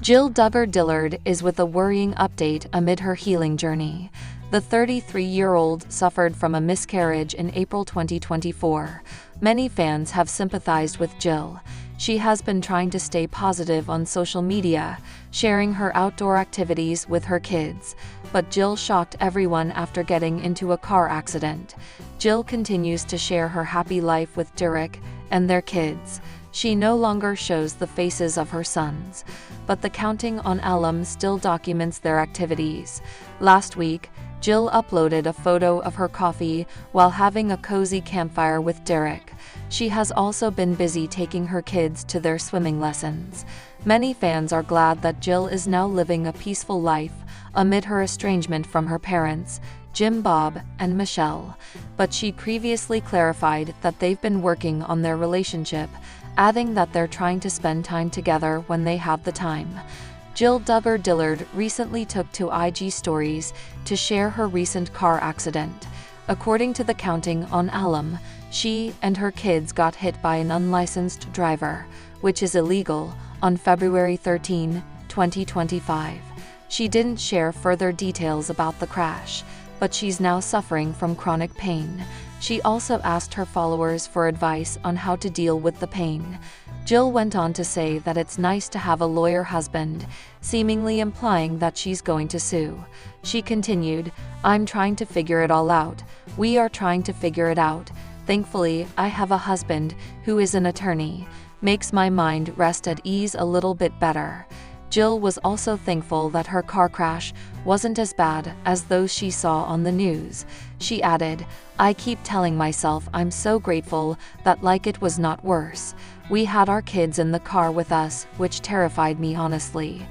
Jill Duggar Dillard is with a worrying update amid her healing journey. The 33-year-old suffered from a miscarriage in April 2024. Many fans have sympathized with Jill. She has been trying to stay positive on social media, sharing her outdoor activities with her kids. But Jill shocked everyone after getting into a car accident. Jill continues to share her happy life with Derek and their kids. She no longer shows the faces of her sons, but the Counting on alum still documents their activities. Last week, Jill uploaded a photo of her coffee while having a cozy campfire with Derek. She has also been busy taking her kids to their swimming lessons. Many fans are glad that Jill is now living a peaceful life amid her estrangement from her parents, Jim, Bob, and Michelle. But she previously clarified that they've been working on their relationship, adding that they're trying to spend time together when they have the time. Jill Duggar Dillard recently took to IG stories to share her recent car accident. According to the Counting on alum, she and her kids got hit by an unlicensed driver, which is illegal, on February 13, 2025. She didn't share further details about the crash, but she's now suffering from chronic pain. She also asked her followers for advice on how to deal with the pain. Jill went on to say that it's nice to have a lawyer husband, seemingly implying that she's going to sue. She continued, "I'm trying to figure it all out. We are trying to figure it out. Thankfully, I have a husband who is an attorney. Makes my mind rest at ease a little bit better." Jill was also thankful that her car crash wasn't as bad as those she saw on the news. She added, "I keep telling myself I'm so grateful that it was not worse. We had our kids in the car with us, which terrified me honestly."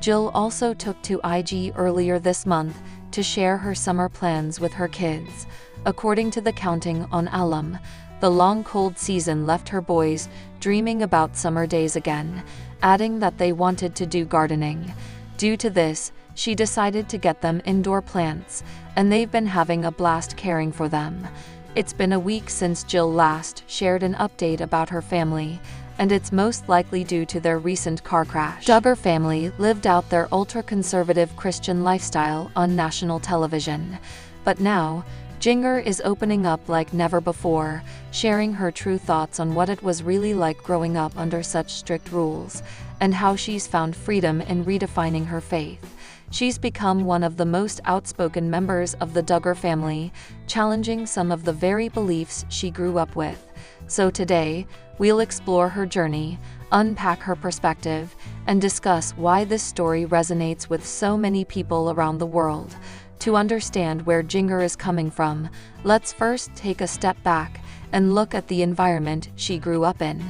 Jill also took to IG earlier this month to share her summer plans with her kids. According to the Counting on alum, the long cold season left her boys dreaming about summer days again, adding that they wanted to do gardening. Due to this, she decided to get them indoor plants, and they've been having a blast caring for them. It's been a week since Jill last shared an update about her family, and it's most likely due to their recent car crash. Duggar family lived out their ultra-conservative Christian lifestyle on national television. But now, Jinger is opening up like never before, sharing her true thoughts on what it was really like growing up under such strict rules, and how she's found freedom in redefining her faith. She's become one of the most outspoken members of the Duggar family, challenging some of the very beliefs she grew up with. So today, we'll explore her journey, unpack her perspective, and discuss why this story resonates with so many people around the world. To understand where Jinger is coming from, let's first take a step back and look at the environment she grew up in.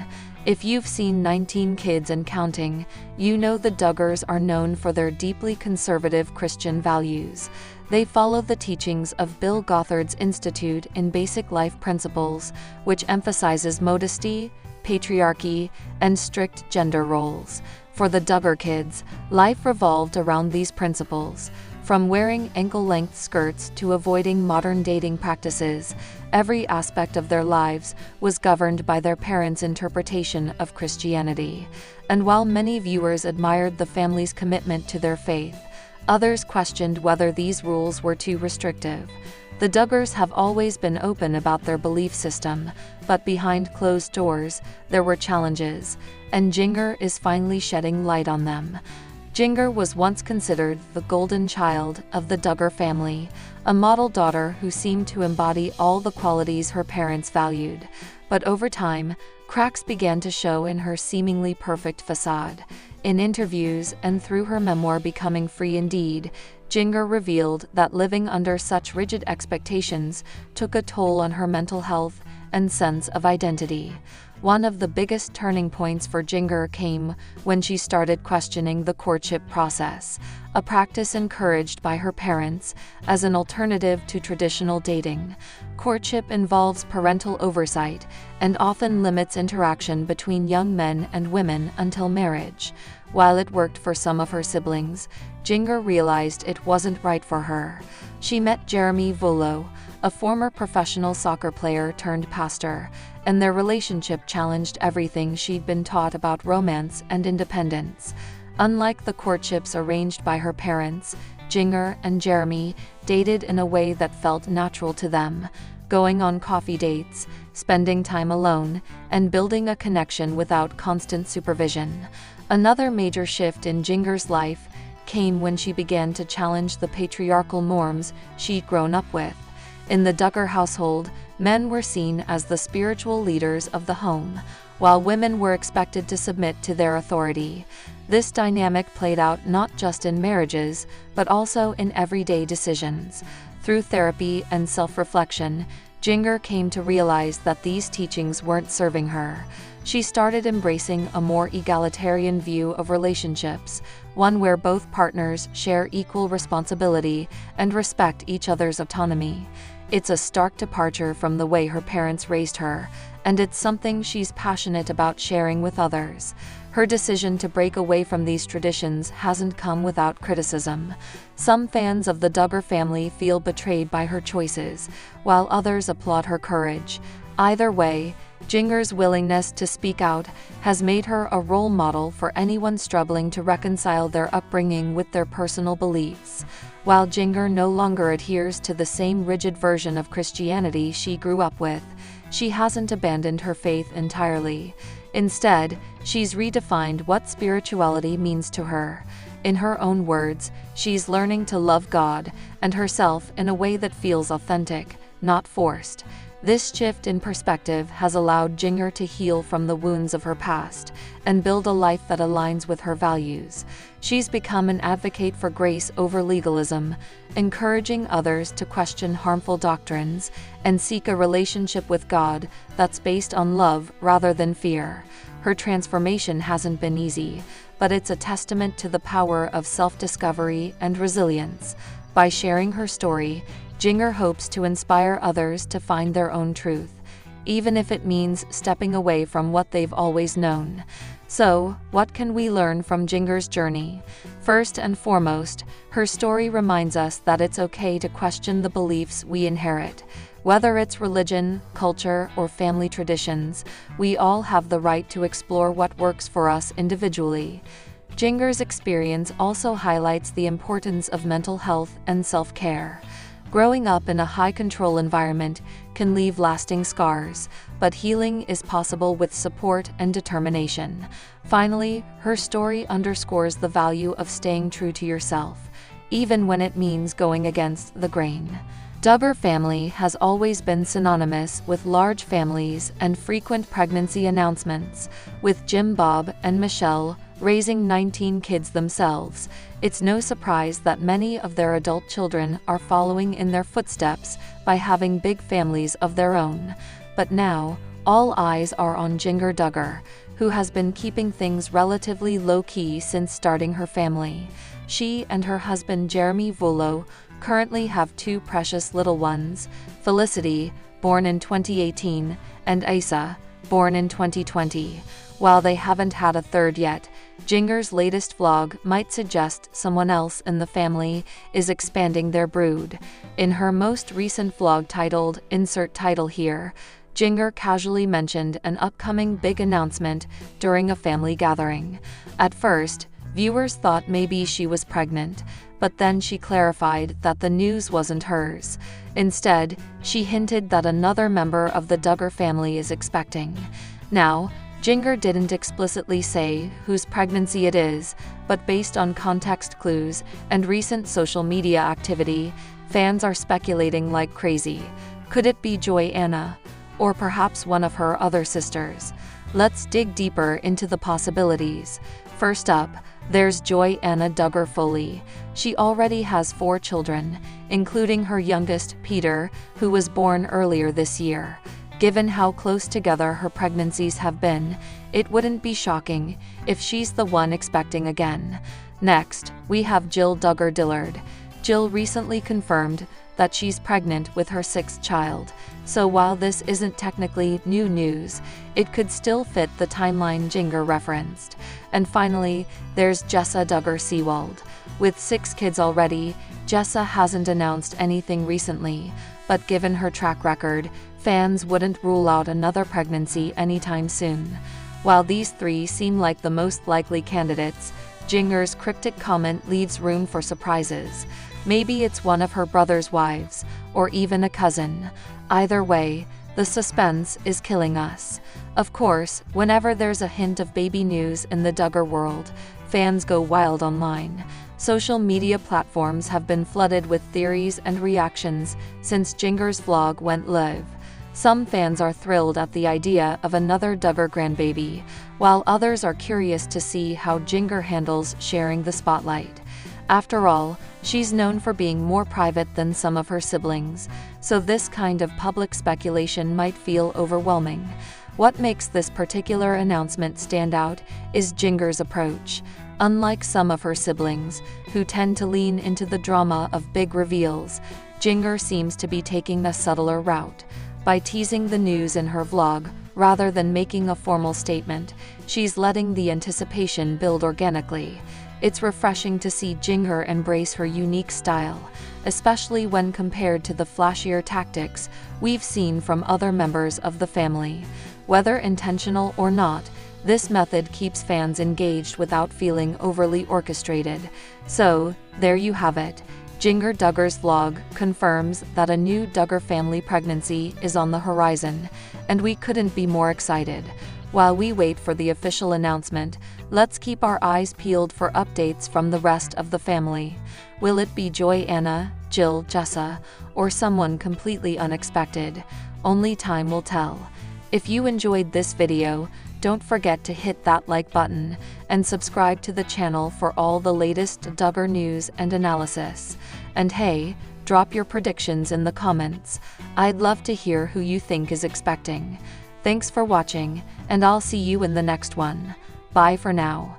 If you've seen 19 Kids and Counting, you know the Duggars are known for their deeply conservative Christian values. They follow the teachings of Bill Gothard's Institute in Basic Life Principles, which emphasizes modesty, patriarchy, and strict gender roles. For the Duggar kids, life revolved around these principles. From wearing ankle-length skirts to avoiding modern dating practices, every aspect of their lives was governed by their parents' interpretation of Christianity. And while many viewers admired the family's commitment to their faith, others questioned whether these rules were too restrictive. The Duggars have always been open about their belief system, but behind closed doors, there were challenges, and Jinger is finally shedding light on them. Jinger was once considered the golden child of the Duggar family, a model daughter who seemed to embody all the qualities her parents valued. But over time, cracks began to show in her seemingly perfect facade. In interviews and through her memoir Becoming Free Indeed, Jinger revealed that living under such rigid expectations took a toll on her mental health and sense of identity. One of the biggest turning points for Jinger came when she started questioning the courtship process, a practice encouraged by her parents as an alternative to traditional dating. Courtship involves parental oversight and often limits interaction between young men and women until marriage. While it worked for some of her siblings, Jinger realized it wasn't right for her. She met Jeremy Volo, a former professional soccer player turned pastor, and their relationship challenged everything she'd been taught about romance and independence. Unlike the courtships arranged by her parents, Jinger and Jeremy dated in a way that felt natural to them, going on coffee dates, spending time alone, and building a connection without constant supervision. Another major shift in Jinger's life came when she began to challenge the patriarchal norms she'd grown up with. In the Duggar household, men were seen as the spiritual leaders of the home, while women were expected to submit to their authority. This dynamic played out not just in marriages, but also in everyday decisions. Through therapy and self-reflection, Jinger came to realize that these teachings weren't serving her. She started embracing a more egalitarian view of relationships, one where both partners share equal responsibility and respect each other's autonomy. It's a stark departure from the way her parents raised her, and it's something she's passionate about sharing with others. Her decision to break away from these traditions hasn't come without criticism. Some fans of the Duggar family feel betrayed by her choices, while others applaud her courage. Either way, Jinger's willingness to speak out has made her a role model for anyone struggling to reconcile their upbringing with their personal beliefs. While Jinger no longer adheres to the same rigid version of Christianity she grew up with, she hasn't abandoned her faith entirely. Instead, she's redefined what spirituality means to her. In her own words, she's learning to love God and herself in a way that feels authentic, not forced. This shift in perspective has allowed Jinger to heal from the wounds of her past and build a life that aligns with her values. She's become an advocate for grace over legalism, encouraging others to question harmful doctrines and seek a relationship with God that's based on love rather than fear. Her transformation hasn't been easy, but it's a testament to the power of self-discovery and resilience. By sharing her story, Jinger hopes to inspire others to find their own truth, even if it means stepping away from what they've always known. So, what can we learn from Jinger's journey? First and foremost, her story reminds us that it's okay to question the beliefs we inherit. Whether it's religion, culture, or family traditions, we all have the right to explore what works for us individually. Jinger's experience also highlights the importance of mental health and self-care. Growing up in a high-control environment can leave lasting scars, but healing is possible with support and determination. Finally, her story underscores the value of staying true to yourself, even when it means going against the grain. Duggar family has always been synonymous with large families and frequent pregnancy announcements, with Jim, Bob, and Michelle raising 19 kids themselves. It's no surprise that many of their adult children are following in their footsteps by having big families of their own. But now, all eyes are on Jinger Duggar, who has been keeping things relatively low-key since starting her family. She and her husband Jeremy Vullo currently have two precious little ones, Felicity, born in 2018, and Asa, born in 2020. While they haven't had a third yet, Jinger's latest vlog might suggest someone else in the family is expanding their brood. In her most recent vlog titled "Insert Title Here," Jinger casually mentioned an upcoming big announcement during a family gathering. At first, viewers thought maybe she was pregnant, but then she clarified that the news wasn't hers. Instead, she hinted that another member of the Duggar family is expecting. Now, Jinger didn't explicitly say whose pregnancy it is, but based on context clues and recent social media activity, fans are speculating like crazy. Could it be Joanna? Or perhaps one of her other sisters? Let's dig deeper into the possibilities. First up, there's Joanna Duggar Foley. She already has 4 children, including her youngest, Peter, who was born earlier this year. Given how close together her pregnancies have been, it wouldn't be shocking if she's the one expecting again. Next, we have Jill Duggar Dillard. Jill recently confirmed that she's pregnant with her 6th child, so while this isn't technically new news, it could still fit the timeline Jinger referenced. And finally, there's Jessa Duggar Seawald. With 6 kids already, Jessa hasn't announced anything recently, but given her track record, fans wouldn't rule out another pregnancy anytime soon. While these 3 seem like the most likely candidates, Jinger's cryptic comment leaves room for surprises. Maybe it's one of her brother's wives, or even a cousin. Either way, the suspense is killing us. Of course, whenever there's a hint of baby news in the Duggar world, fans go wild online. Social media platforms have been flooded with theories and reactions since Jinger's vlog went live. Some fans are thrilled at the idea of another Duggar grandbaby, while others are curious to see how Jinger handles sharing the spotlight. After all, she's known for being more private than some of her siblings, so this kind of public speculation might feel overwhelming. What makes this particular announcement stand out is Jinger's approach. Unlike some of her siblings, who tend to lean into the drama of big reveals, Jinger seems to be taking a subtler route. By teasing the news in her vlog, rather than making a formal statement, she's letting the anticipation build organically. It's refreshing to see Jinger embrace her unique style, especially when compared to the flashier tactics we've seen from other members of the family. Whether intentional or not, this method keeps fans engaged without feeling overly orchestrated. So, there you have it. Jinger Duggar's vlog confirms that a new Duggar family pregnancy is on the horizon, and we couldn't be more excited. While we wait for the official announcement, let's keep our eyes peeled for updates from the rest of the family. Will it be Joy, Anna, Jill, Jessa, or someone completely unexpected? Only time will tell. If you enjoyed this video, don't forget to hit that like button and subscribe to the channel for all the latest Duggar news and analysis. And hey, drop your predictions in the comments. I'd love to hear who you think is expecting. Thanks for watching, and I'll see you in the next one. Bye for now.